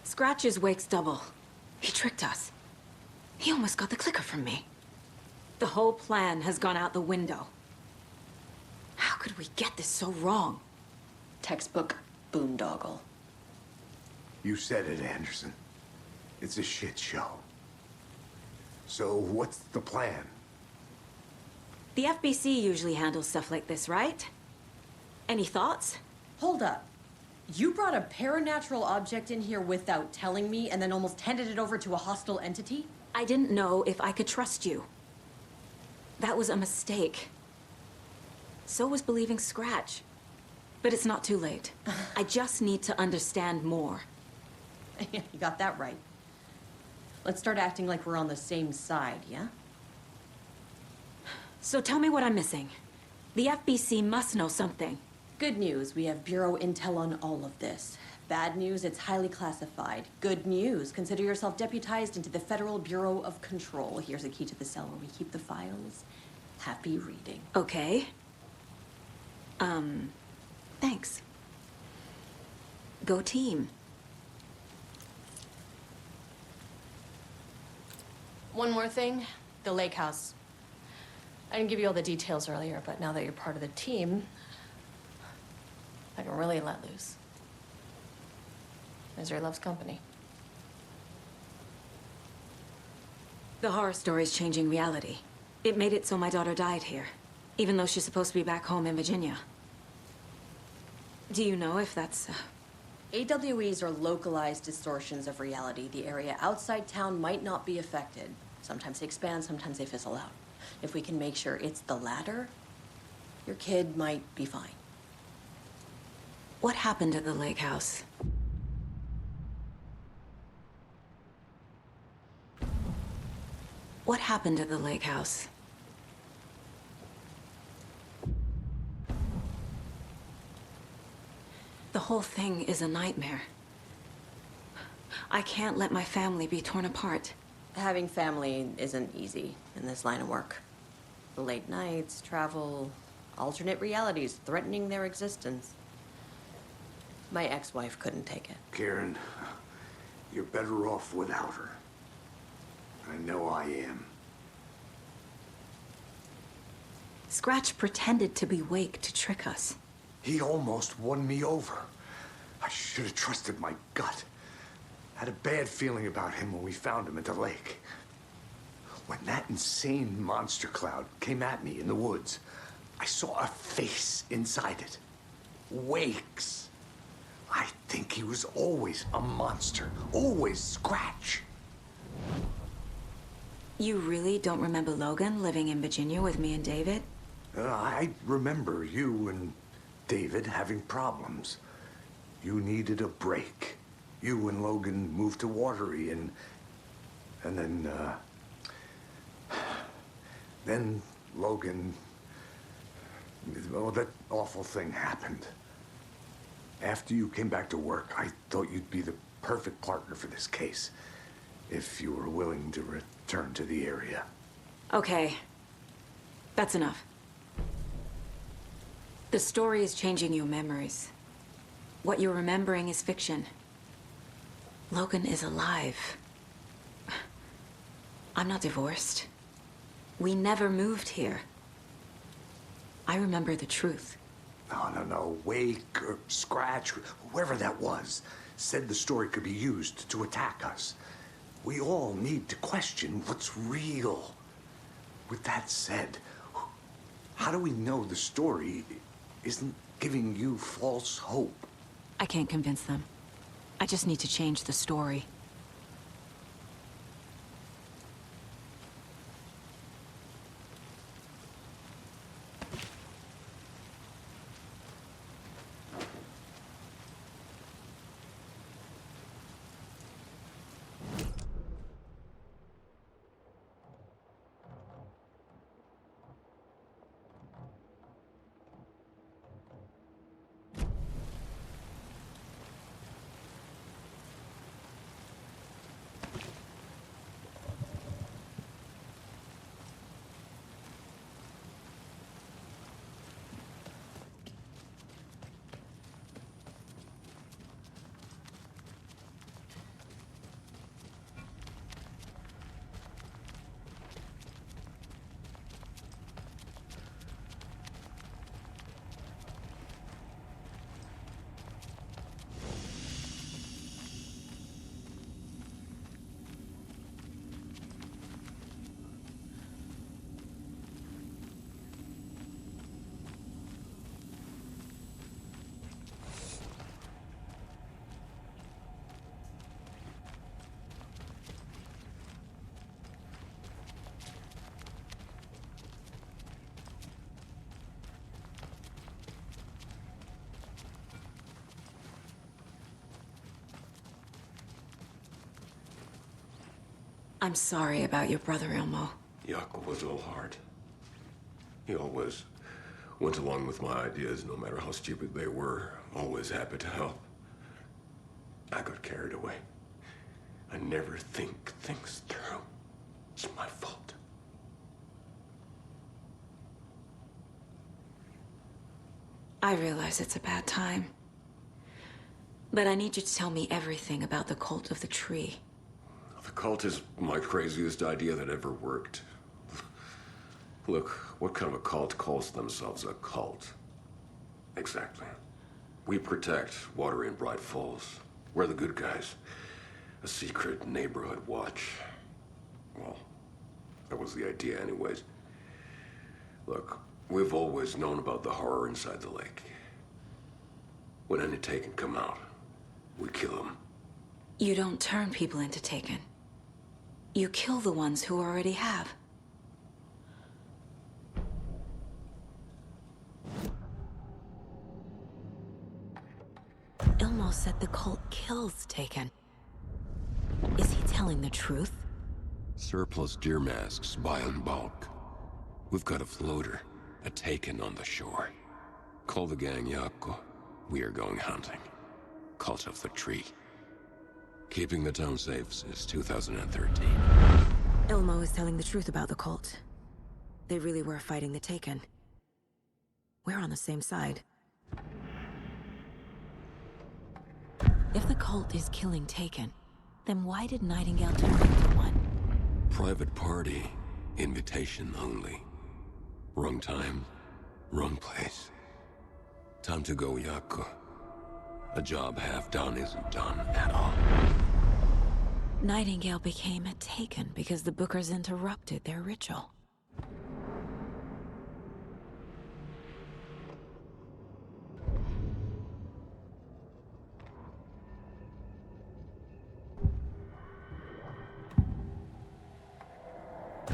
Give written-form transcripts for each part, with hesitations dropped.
Scratch's wake's double. He tricked us. He almost got the clicker from me. The whole plan has gone out the window. How could we get this so wrong? Textbook boondoggle. You said it, Anderson. It's a shit show. So what's the plan? The FBC usually handles stuff like this, right? Any thoughts? Hold up. You brought a paranatural object in here without telling me and then almost handed it over to a hostile entity? I didn't know if I could trust you. That was a mistake. So was believing Scratch. But it's not too late. I just need to understand more. You got that right. Let's start acting like we're on the same side, yeah? So tell me what I'm missing. The FBC must know something. Good news, we have Bureau intel on all of this. Bad news, it's highly classified. Good news, consider yourself deputized into the Federal Bureau of Control. Here's a key to the cell where we keep the files. Happy reading. Okay. Thanks. Go team. One more thing, the lake house. I didn't give you all the details earlier, but now that you're part of the team, I can really let loose. Misery loves company. The horror story's changing reality. It made it so my daughter died here, even though she's supposed to be back home in Virginia. Do you know if that's... AWEs are localized distortions of reality. The area outside town might not be affected. Sometimes they expand, sometimes they fizzle out. If we can make sure it's the latter, your kid might be fine. What happened at the lake house? What happened at the lake house? The whole thing is a nightmare. I can't let my family be torn apart. Having family isn't easy in this line of work. The late nights, travel, alternate realities threatening their existence. My ex-wife couldn't take it. Karen, you're better off without her. I know I am. Scratch pretended to be Wake to trick us. He almost won me over. I should have trusted my gut. Had a bad feeling about him when we found him at the lake. When that insane monster cloud came at me in the woods, I saw a face inside it. Wake's. I think he was always a monster. Always Scratch. You really don't remember Logan living in Virginia with me and David? I remember you and David having problems. You needed a break. You and Logan moved to Watery and then Logan, well, that awful thing happened. After you came back to work, I thought you'd be the perfect partner for this case, if you were willing to return to the area. Okay. That's enough. The story is changing your memories. What you're remembering is fiction. Logan is alive. I'm not divorced. We never moved here. I remember the truth. No. Wake or Scratch, whoever that was, said the story could be used to attack us. We all need to question what's real. With that said, how do we know the story isn't giving you false hope? I can't convince them. I just need to change the story. I'm sorry about your brother, Elmo. Yaakov was all heart. He always went along with my ideas, no matter how stupid they were. Always happy to help. I got carried away. I never think things through. It's my fault. I realize it's a bad time. But I need you to tell me everything about the cult of the tree. The cult is my craziest idea that ever worked. Look, what kind of a cult calls themselves a cult? Exactly. We protect water in Bright Falls. We're the good guys. A secret neighborhood watch. Well, that was the idea anyways. Look, we've always known about the horror inside the lake. When any Taken come out, we kill them. You don't turn people into Taken. You kill the ones who already have. Ilmo said the cult kills Taken. Is he telling the truth? Surplus deer masks buy in bulk. We've got a floater, a Taken on the shore. Call the gang Yako. We are going hunting. Cult of the Tree. Keeping the town safe since 2013. Ilmo is telling the truth about the cult. They really were fighting the Taken. We're on the same side. If the cult is killing Taken, then why did Nightingale turn into one? Private party. Invitation only. Wrong time, wrong place. Time to go, Yako. A job half done isn't done at all. Nightingale became a Taken because the Bookers interrupted their ritual.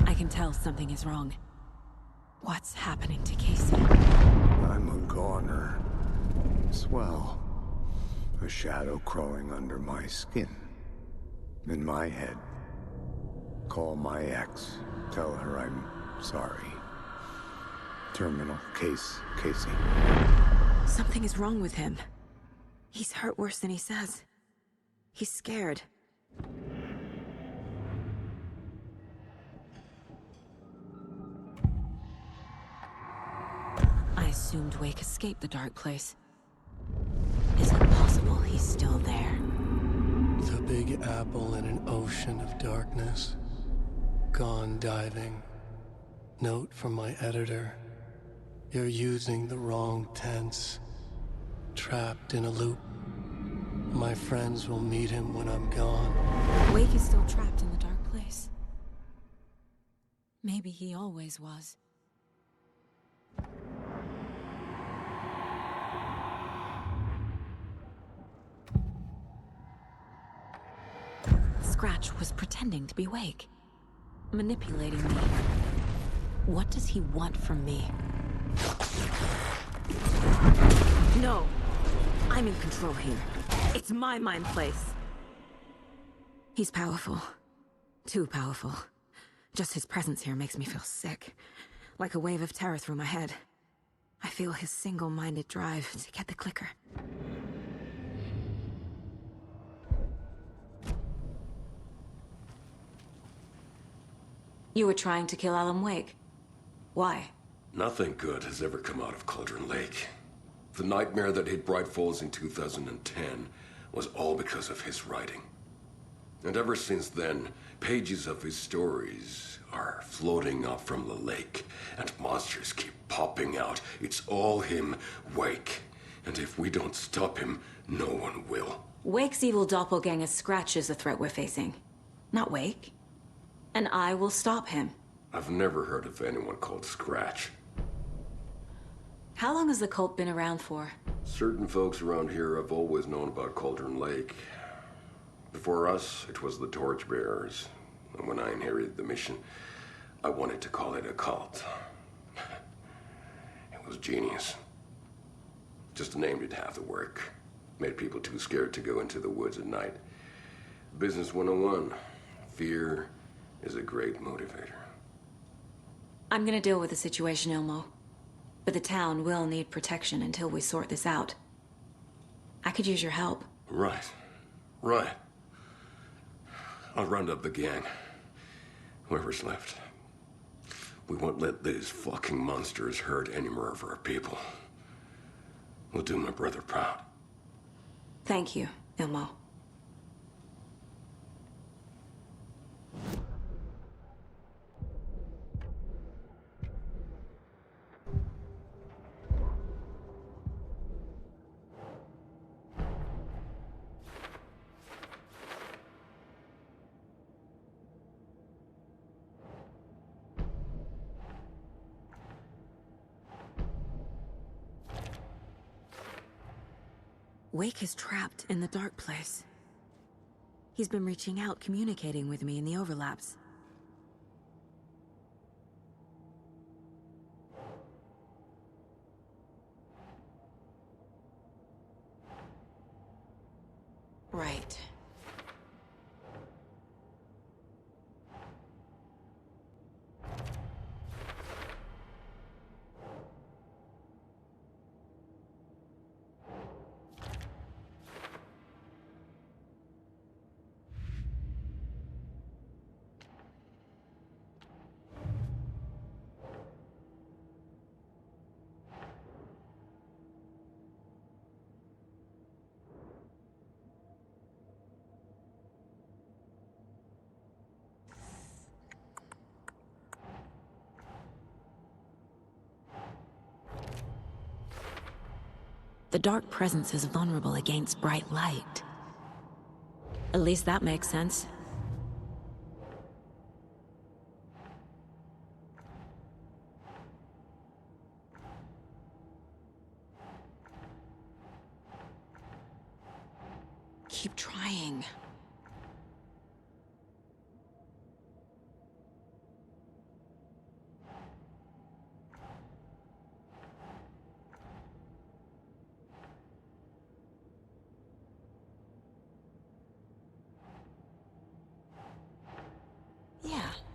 I can tell something is wrong. What's happening to Casey? I'm a goner. Swell. A shadow crawling under my skin. In my head. Call my ex. Tell her I'm sorry. Terminal case, Casey. Something is wrong with him. He's hurt worse than he says. He's scared. I assumed Wake escaped the dark place. Is it possible he's still there? The Big Apple in an ocean of darkness. Gone diving. Note from my editor. You're using the wrong tense. Trapped in a loop. My friends will meet him when I'm gone. Wake is still trapped in the dark place. Maybe he always was. Scratch was pretending to be Wake. Manipulating me. What does he want from me? No! I'm in control here. It's my mind place. He's powerful. Too powerful. Just his presence here makes me feel sick. Like a wave of terror through my head. I feel his single-minded drive to get the clicker. You were trying to kill Alan Wake. Why? Nothing good has ever come out of Cauldron Lake. The nightmare that hit Bright Falls in 2010 was all because of his writing. And ever since then, pages of his stories are floating up from the lake, and monsters keep popping out. It's all him, Wake. And if we don't stop him, no one will. Wake's evil doppelganger Scratch is the threat we're facing. Not Wake. And I will stop him. I've never heard of anyone called Scratch. How long has the cult been around for? Certain folks around here have always known about Cauldron Lake. Before us, it was the Torchbearers. And when I inherited the mission, I wanted to call it a cult. It was genius. Just a name did half the work. Made people too scared to go into the woods at night. Business 101. Fear, is a great motivator. I'm gonna deal with the situation, Ilmo. But the town will need protection until we sort this out. I could use your help. Right. Right. I'll round up the gang. Whoever's left. We won't let these fucking monsters hurt any more of our people. We'll do my brother proud. Thank you, Ilmo. Wake is trapped in the dark place. He's been reaching out, communicating with me in the overlaps. Right. The dark presence is vulnerable against bright light. At least that makes sense. Keep trying.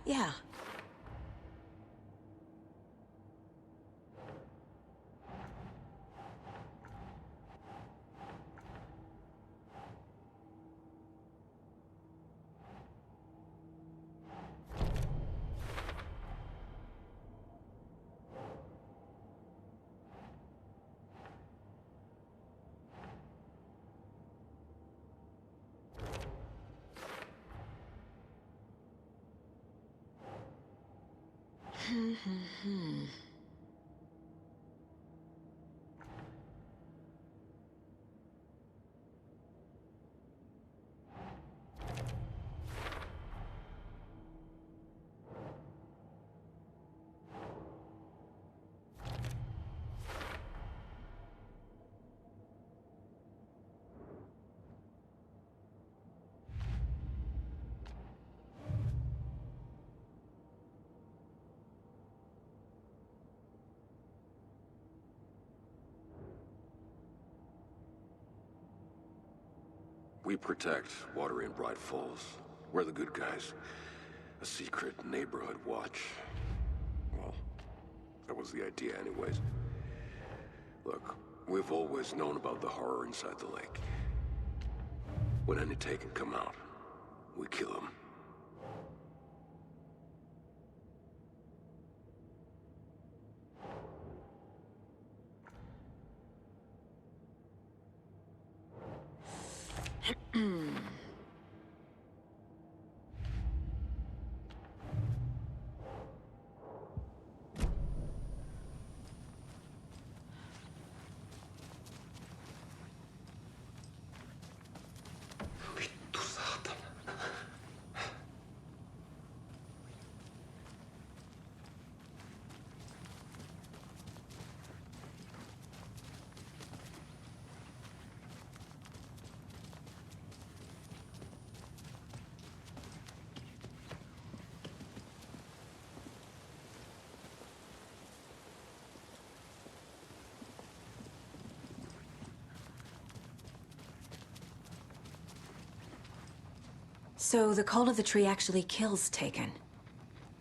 Yeah. We protect Water in Bright Falls. We're the good guys. A secret neighborhood watch. Well, that was the idea anyways. Look, we've always known about the horror inside the lake. When any Taken come out, we kill them. So the Cult of the Tree actually kills Taken.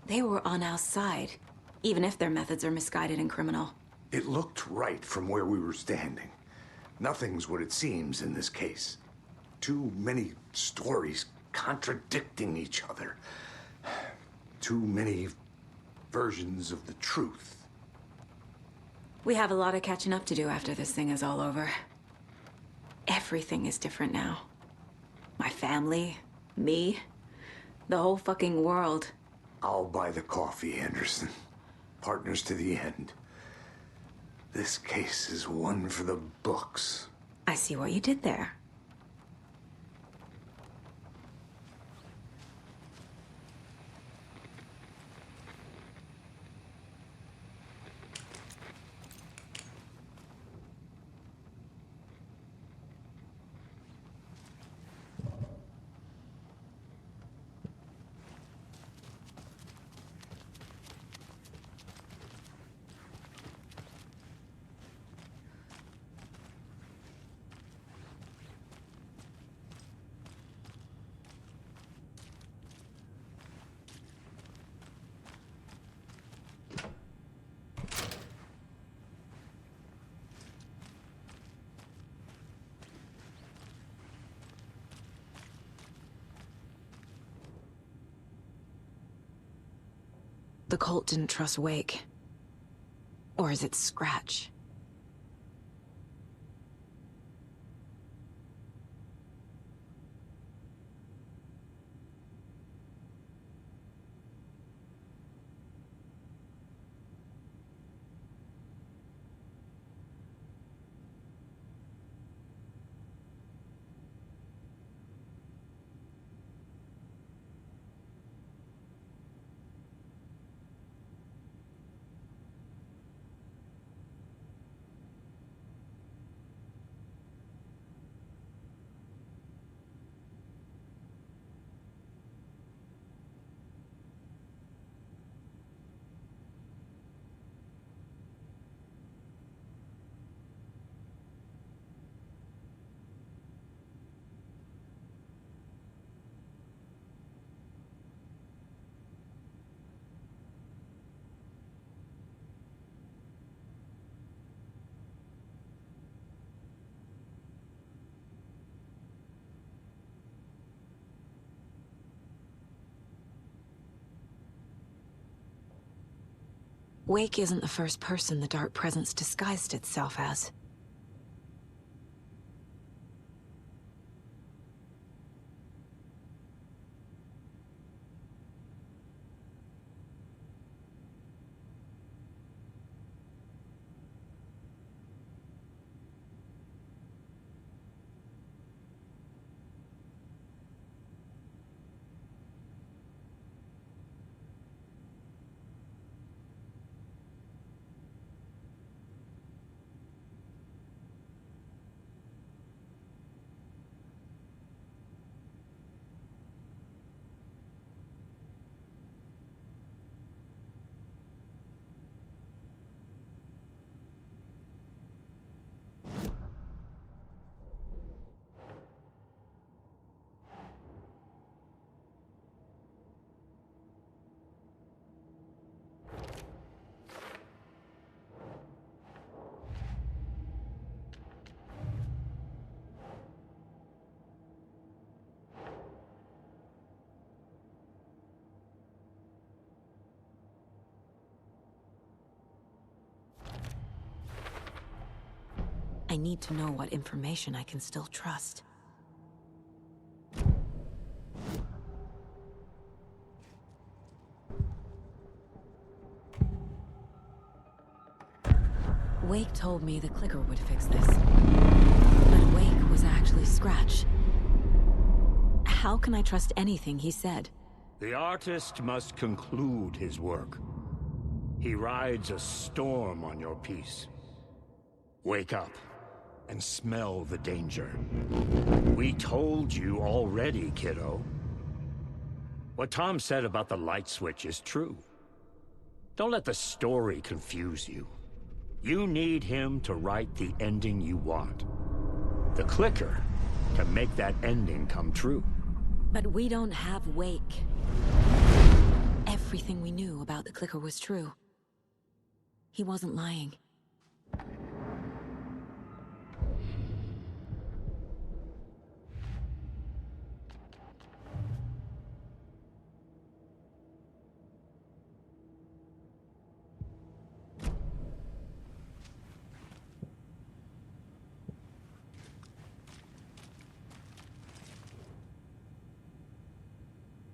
They were on our side, even if their methods are misguided and criminal. It looked right from where we were standing. Nothing's what it seems in this case. Too many stories contradicting each other. Too many versions of the truth. We have a lot of catching up to do after this thing is all over. Everything is different now. My family, me, the whole fucking world. I'll buy the coffee, Anderson. Partners to the end. This case is one for the books. I see what you did there. The cult didn't trust Wake. Or is it Scratch? Wake isn't the first person the Dark Presence disguised itself as. I need to know what information I can still trust. Wake told me the clicker would fix this. But Wake was actually Scratch. How can I trust anything he said? The artist must conclude his work. He rides a storm on your piece. Wake up and smell the danger. We told you already, kiddo. What Tom said about the light switch is true. Don't let the story confuse you. You need him to write the ending you want. The clicker can make that ending come true. But we don't have Wake. Everything we knew about the Clicker was true. He wasn't lying.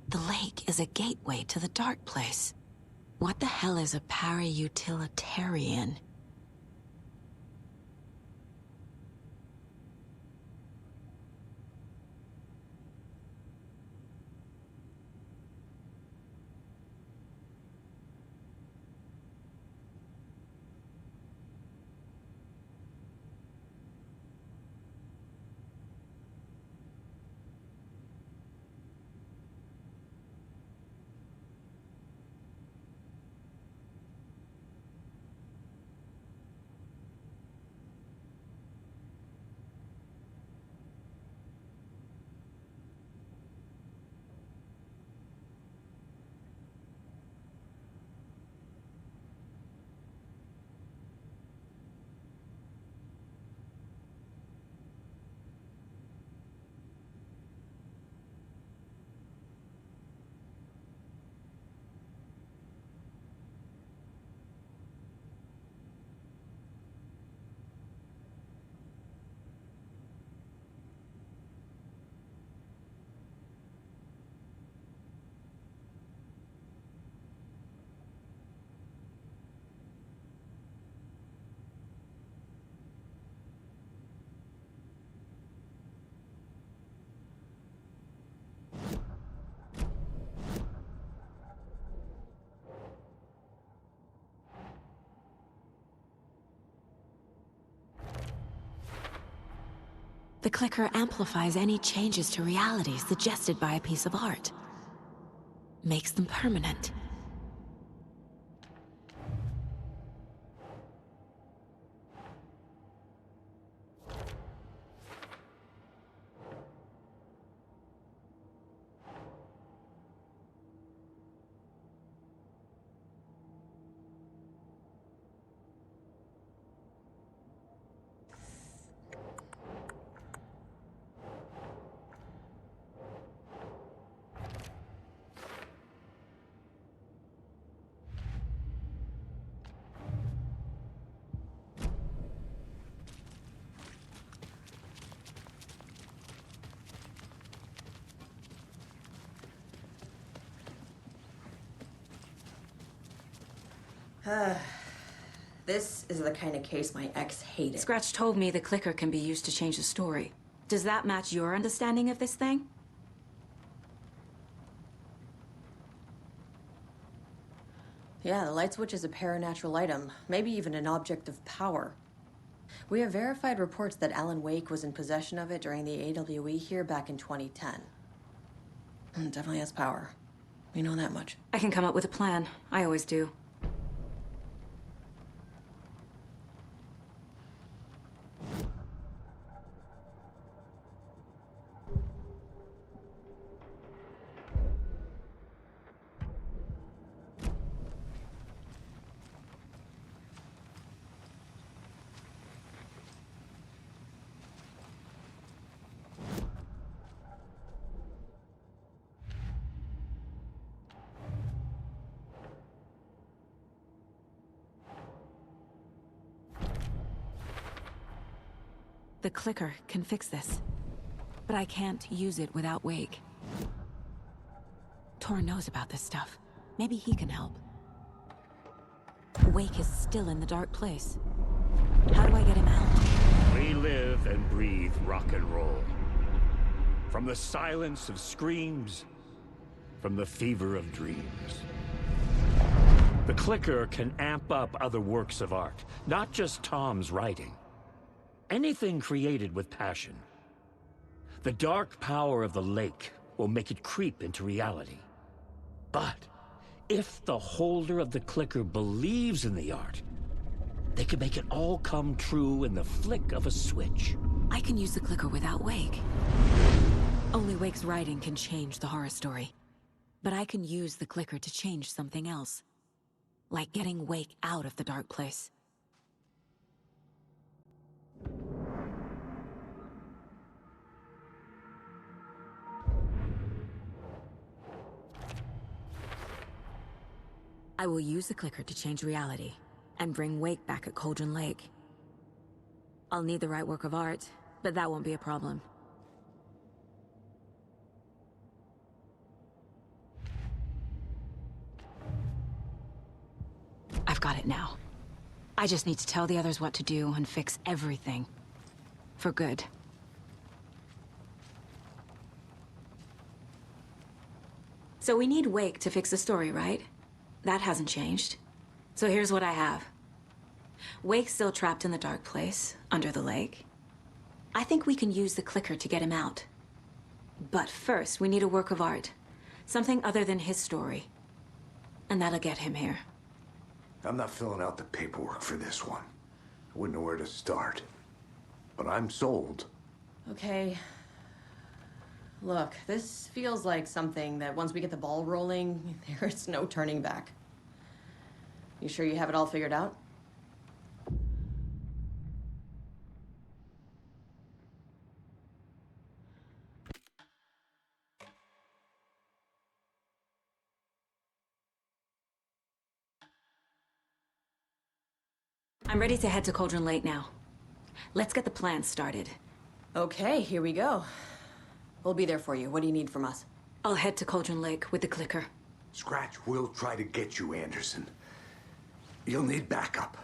The lake is a gateway to the dark place. What the hell is a para-utilitarian? The clicker amplifies any changes to reality suggested by a piece of art. Makes them permanent. This is the kind of case my ex hated. Scratch told me the clicker can be used to change the story. Does that match your understanding of this thing? Yeah, the light switch is a paranatural item, maybe even an object of power. We have verified reports that Alan Wake was in possession of it during the AWE here back in 2010. It definitely has power. We know that much. I can come up with a plan. I always do. The clicker can fix this, but I can't use it without Wake. Tor knows about this stuff. Maybe he can help. Wake is still in the dark place. How do I get him out? We live and breathe rock and roll. From the silence of screams, from the fever of dreams. The clicker can amp up other works of art, not just Tom's writing. Anything created with passion. The dark power of the lake will make it creep into reality. But if the holder of the clicker believes in the art, they can make it all come true in the flick of a switch. I can use the clicker without Wake. Only Wake's writing can change the horror story. But I can use the clicker to change something else. Like getting Wake out of the dark place. I will use the clicker to change reality, and bring Wake back at Cauldron Lake. I'll need the right work of art, but that won't be a problem. I've got it now. I just need to tell the others what to do and fix everything. For good. So we need Wake to fix the story, right? That hasn't changed. So here's what I have. Wake's still trapped in the dark place, under the lake. I think we can use the clicker to get him out. But first, we need a work of art. Something other than his story. And that'll get him here. I'm not filling out the paperwork for this one. I wouldn't know where to start. But I'm sold. Okay. Look, this feels like something that once we get the ball rolling, there's no turning back. You sure you have it all figured out? I'm ready to head to Cauldron Lake now. Let's get the plan started. Okay, here we go. We'll be there for you. What do you need from us? I'll head to Cauldron Lake with the clicker. Scratch will try to get you, Anderson. You'll need backup.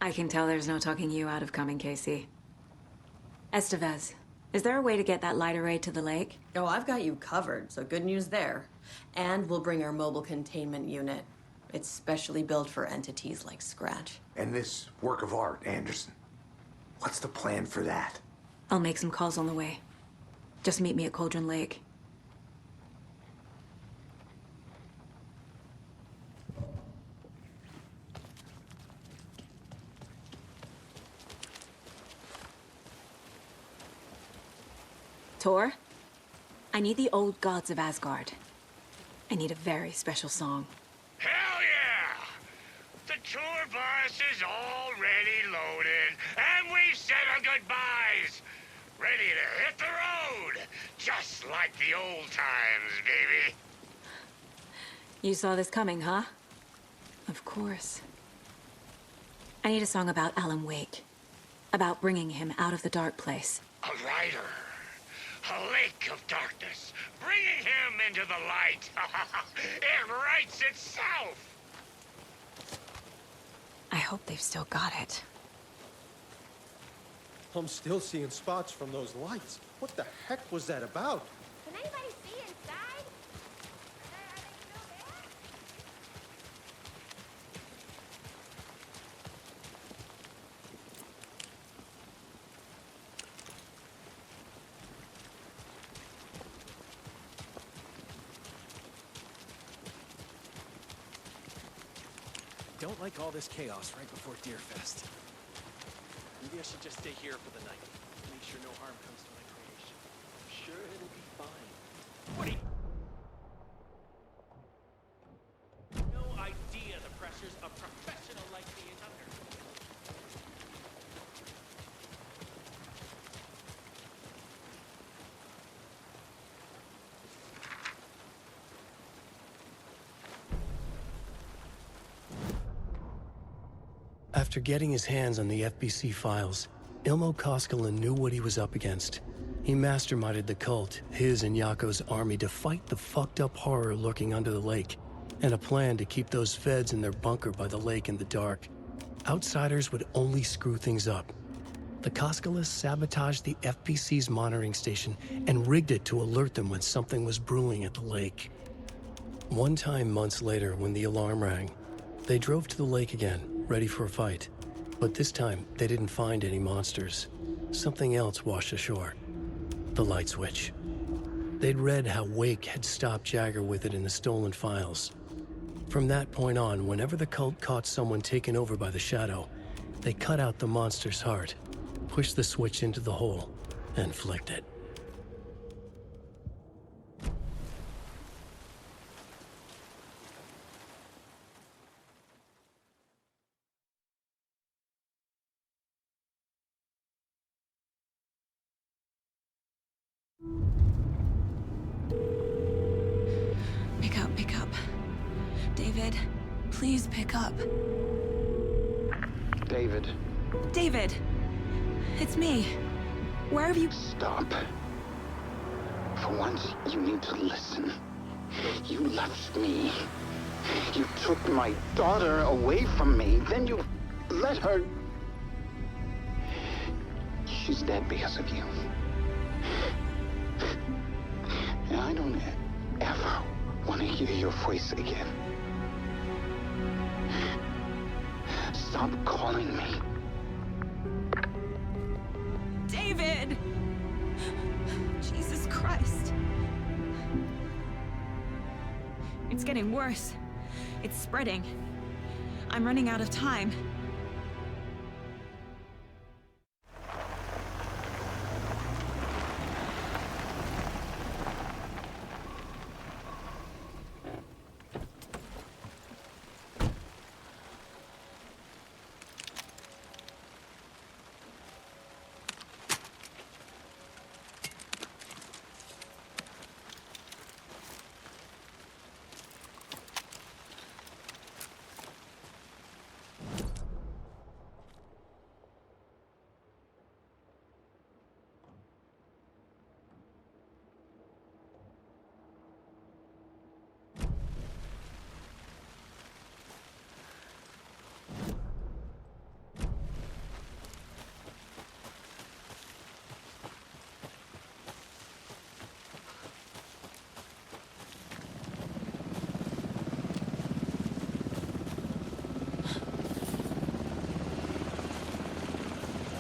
I can tell there's no talking you out of coming, Casey. Estevez, is there a way to get that light array to the lake? Oh, I've got you covered, so good news there. And we'll bring our mobile containment unit. It's specially built for entities like Scratch. And this work of art, Anderson. What's the plan for that? I'll make some calls on the way. Just meet me at Cauldron Lake. Tor, I need the old gods of Asgard. I need a very special song. Hell yeah! The tour bus is already loaded, and we've said our goodbyes. Ready to hit the road, just like the old times, baby. You saw this coming, huh? Of course. I need a song about Alan Wake. About bringing him out of the dark place. A rider. A lake of darkness, bringing him into the light. It writes itself. I hope they've still got it. I'm still seeing spots from those lights. What the heck was that about? Can anybody see inside? Are they still there? Don't like all this chaos right before Deerfest. Maybe I should just stay here for the night. Make sure no harm comes to my creation. I'm sure it'll be fine. What do you... No idea the pressures a professional like me is under. After getting his hands on the FBC files, Ilmo Koskinen knew what he was up against. He masterminded the cult, his and Yako's army, to fight the fucked up horror lurking under the lake, and a plan to keep those feds in their bunker by the lake in the dark. Outsiders would only screw things up. The Koskinen sabotaged the FBC's monitoring station and rigged it to alert them when something was brewing at the lake. One time months later, when the alarm rang, they drove to the lake again, ready for a fight. But this time, they didn't find any monsters. Something else washed ashore. The light switch. They'd read how Wake had stopped Jagger with it in the stolen files. From that point on, whenever the cult caught someone taken over by the Shadow, they cut out the monster's heart, pushed the switch into the hole, and flicked it. David, please pick up. David. David! It's me. Where have you... Stop. For once, you need to listen. You left me. You took my daughter away from me. Then you let her... She's dead because of you. And I don't ever want to hear your voice again. Stop calling me. David! Jesus Christ. It's getting worse. It's spreading. I'm running out of time.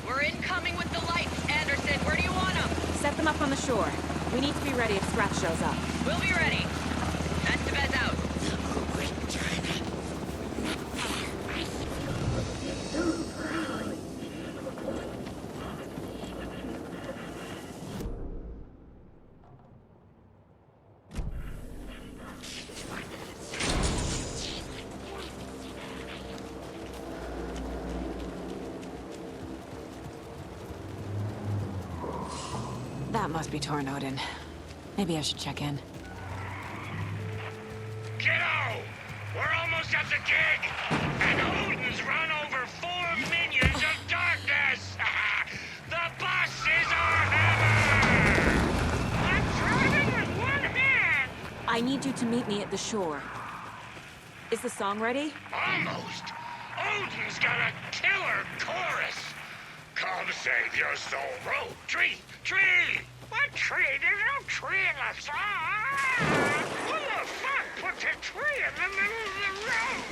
We're incoming with the lights, Anderson. Where do you want them? Set them up on the shore. We need to be ready if Scratch shows up. We'll be ready. Estevez out. That must be Tornodin. Maybe I should check in. Kiddo! We're almost at the gig! And Odin's run over 4 minions of darkness! The boss is our hammer! I'm driving with one hand! I need you to meet me at the shore. Is the song ready? Almost! Odin's got a killer chorus! Come save your soul, road, tree, tree! What tree? There's no tree in the song! Who the fuck puts a tree in the middle of the road?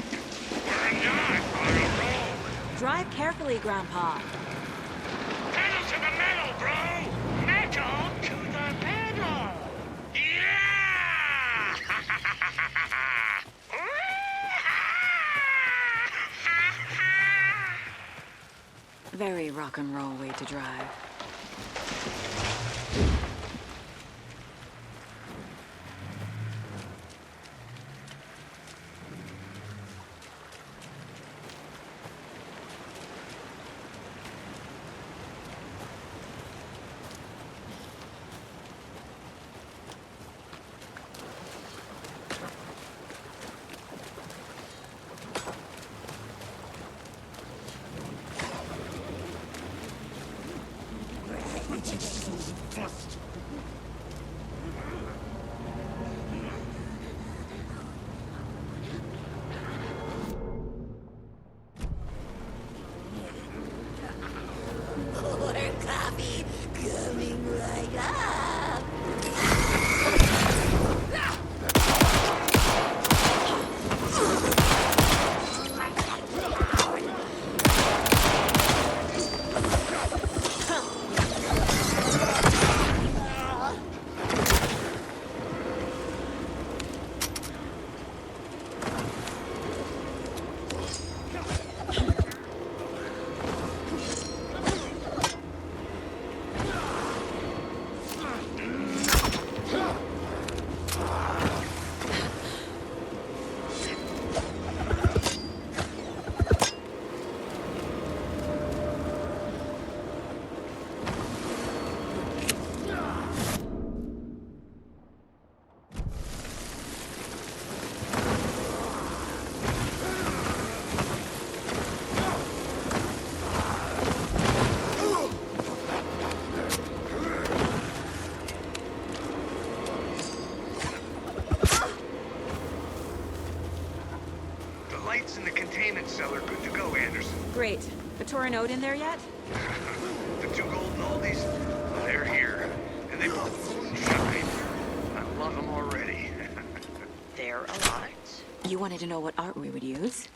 We're not on a road! Drive carefully, Grandpa. Pedal to the metal, bro! Metal to the pedal! Yeah! Very rock and roll way to drive. cellar good to go, Anderson. Great. The Torah Node in there yet? The two golden oldies, they're here. And they both moonshine. I love them already. They're a lot. You wanted to know what art we would use?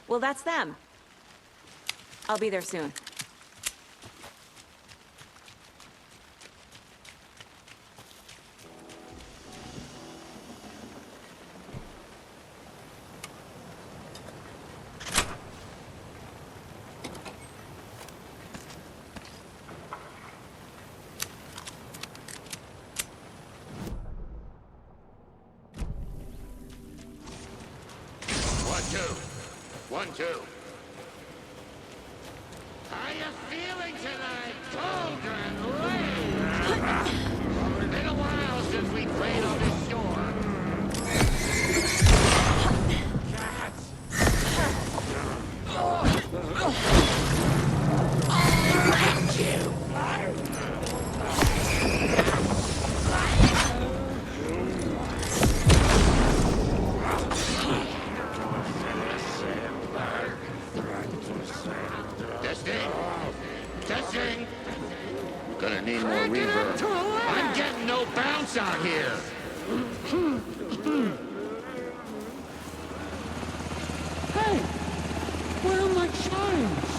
Well, that's them. I'll be there soon. One, two. How you feeling tonight, Cauldron Lake? It's been a while since we played on this shore. Testing. Gonna need more reverb. I'm getting no bounce out here. Hey, where are my chimes?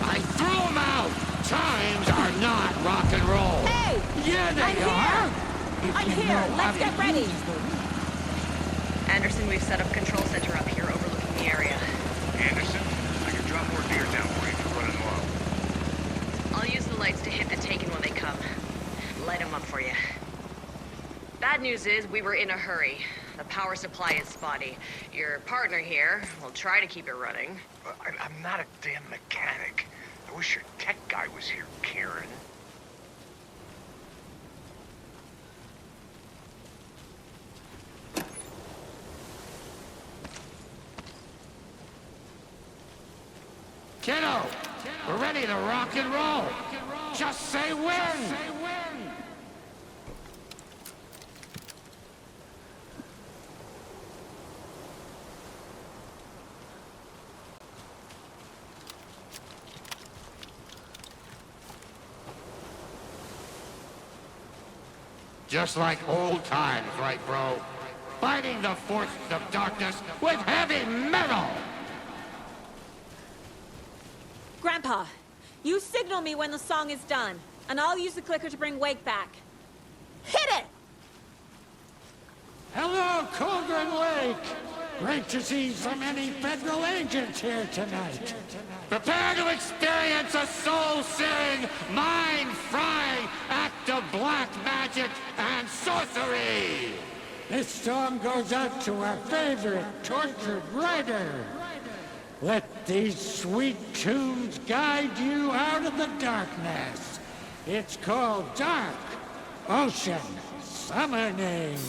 I threw them out. Chimes are not rock and roll. Hey! Yeah, they I'm are. here! If I'm you here! know how Let's to get ready! use them. Anderson, we've set up control center up here overlooking the area. Anderson, I can drop more deer down for you if you're running low. I'll use the lights to hit the Taken when they come. Light them up for you. Bad news is we were in a hurry. The power supply is spotty. Your partner here will try to keep it running. I'm not a damn mechanic. I wish your tech guy was here, Karen. Kiddo, we're ready to rock and roll. Just say when. Just like old times, right, bro? Fighting the forces of darkness with heavy metal! Grandpa, you signal me when the song is done, and I'll use the clicker to bring Wake back. Hit it! Hello, Cauldron Lake. Great to see so many federal agents here tonight. Prepare to experience a soul-searing, mind-frying act of black magic and sorcery! This song goes out to our favorite tortured writer. Let these sweet tunes guide you out of the darkness. It's called Dark Ocean Summoning.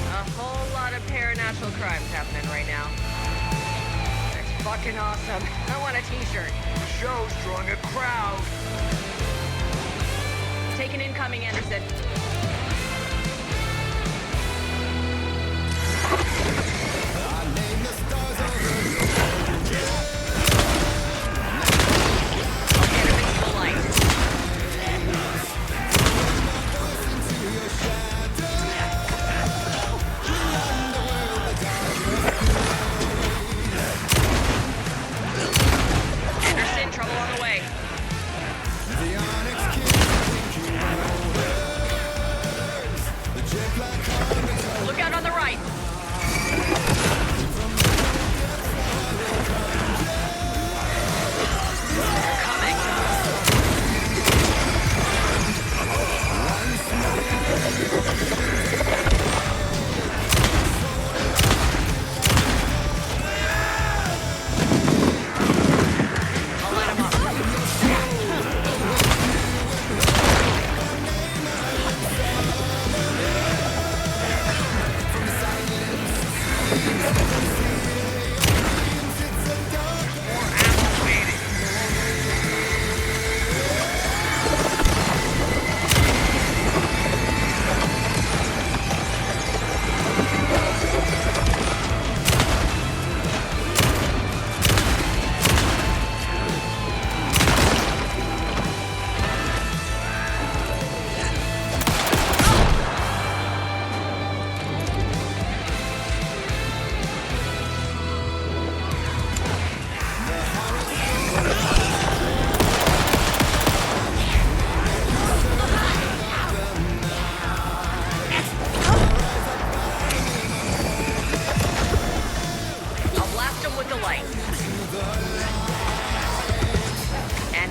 A whole lot of paranatural crimes happening right now. It's fucking awesome. I want a t-shirt. The show's drawing a crowd. Taken incoming, Anderson. Anderson, trouble on the way. Look out on the right.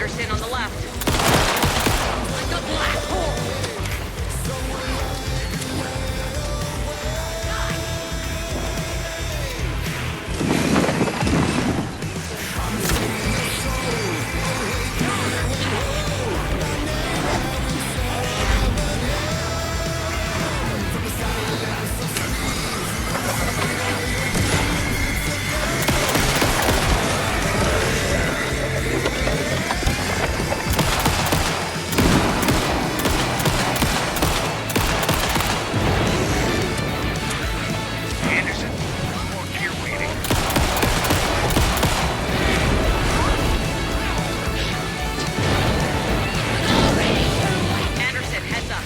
Anderson on the left. Like a black hole! Anderson, one more gear waiting. Anderson, heads up.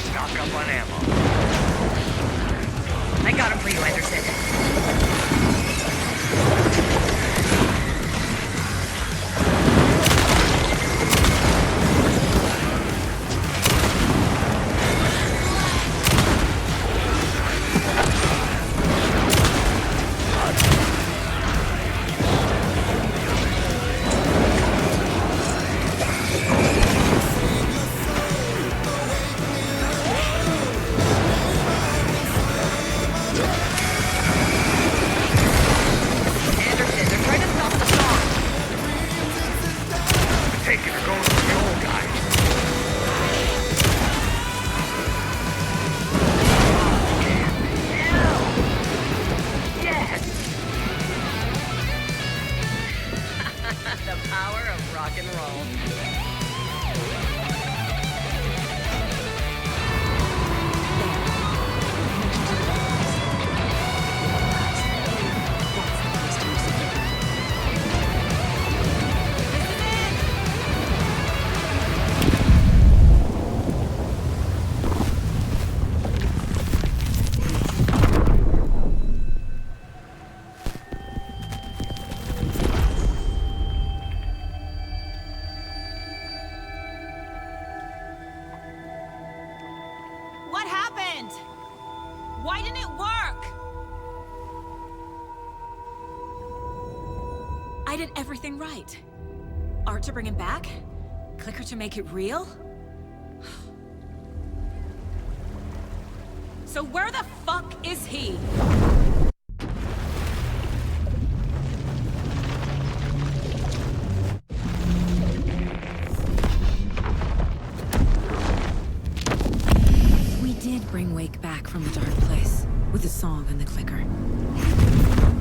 Stock up on ammo. I got him for you, Anderson. Anderson, they're trying to stop the song. Taking her going with the old guy. Yes! The power of rock and roll. What happened? Why didn't it work? I did everything right. Art to bring him back? Clicker to make it real? So where the fuck is he? We did bring Wake back from the dark place, with the song and the clicker.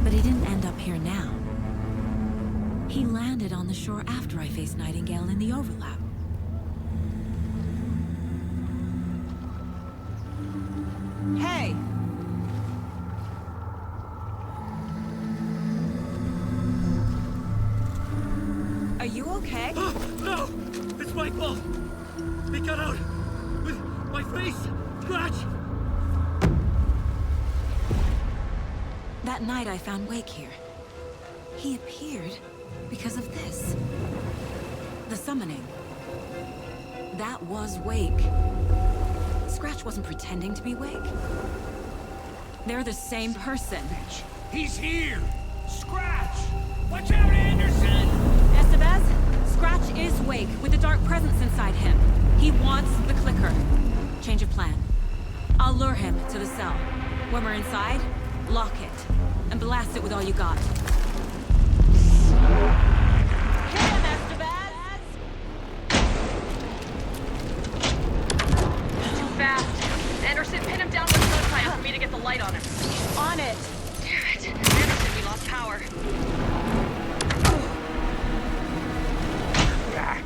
But he didn't end up here now. He landed on the shore after I faced Nightingale in the overlap. Hey! Are you okay? No! It's my fault! He got out with my face! Scratch! That night I found Wake here. He appeared because of this. The summoning. That was Wake. Scratch wasn't pretending to be Wake. They're the same person. He's here! Scratch! Watch out, Anderson! Estevez, Scratch is Wake with a dark presence inside him. He wants the clicker. Change of plan. I'll lure him to the cell. When we're inside, lock it. And blast it with all you got. Hit him, Estevez! Too fast. Anderson, pin him down with sunshine for me to get the light on him. On it! Damn it. Anderson, we lost power. Back.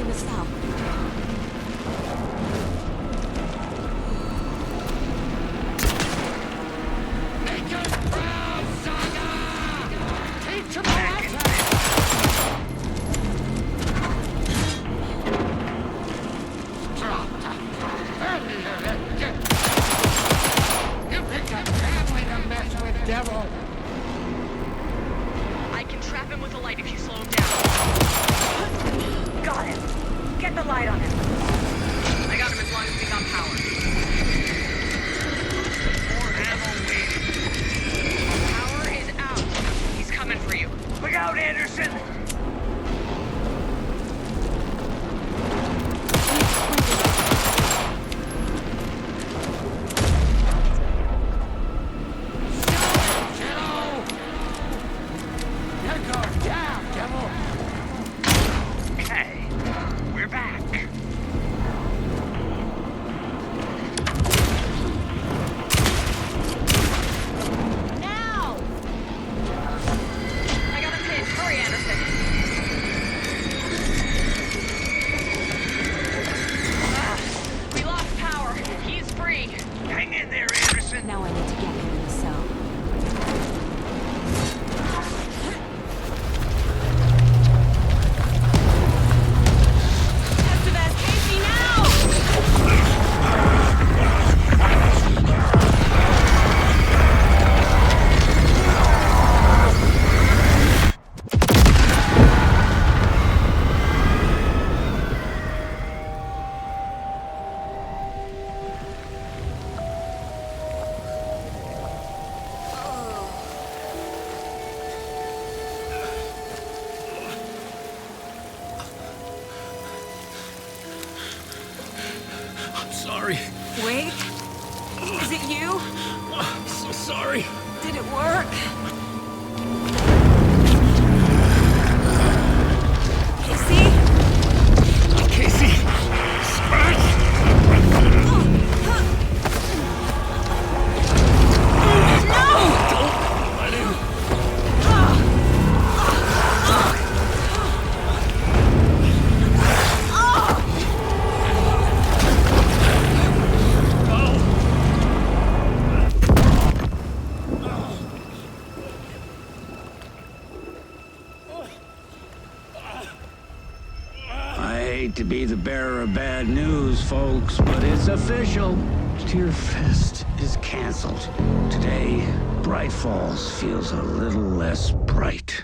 in the cell. Make us proud, Saga! Teach 'em a lesson! Drop the You picked a family to mess with, devil! I can trap him with a light if you slow him down. Got him. Get the light on him. I got him as long as we got power. More ammo waiting. Power is out. He's coming for you. Look out, Anderson! Okay, we're back. Now! I got him hit. Hurry, Anderson. We lost power. He's free. Hang in there, Anderson. Now I need to get him in the cell. Sorry. Wait. Is it you? I'm so sorry. Did it work? Casey? Casey! Scratch! Don't let him. I hate to be the bearer of bad news, folks, but it's official. Deerfest is canceled. Today, Bright Falls feels a little less bright.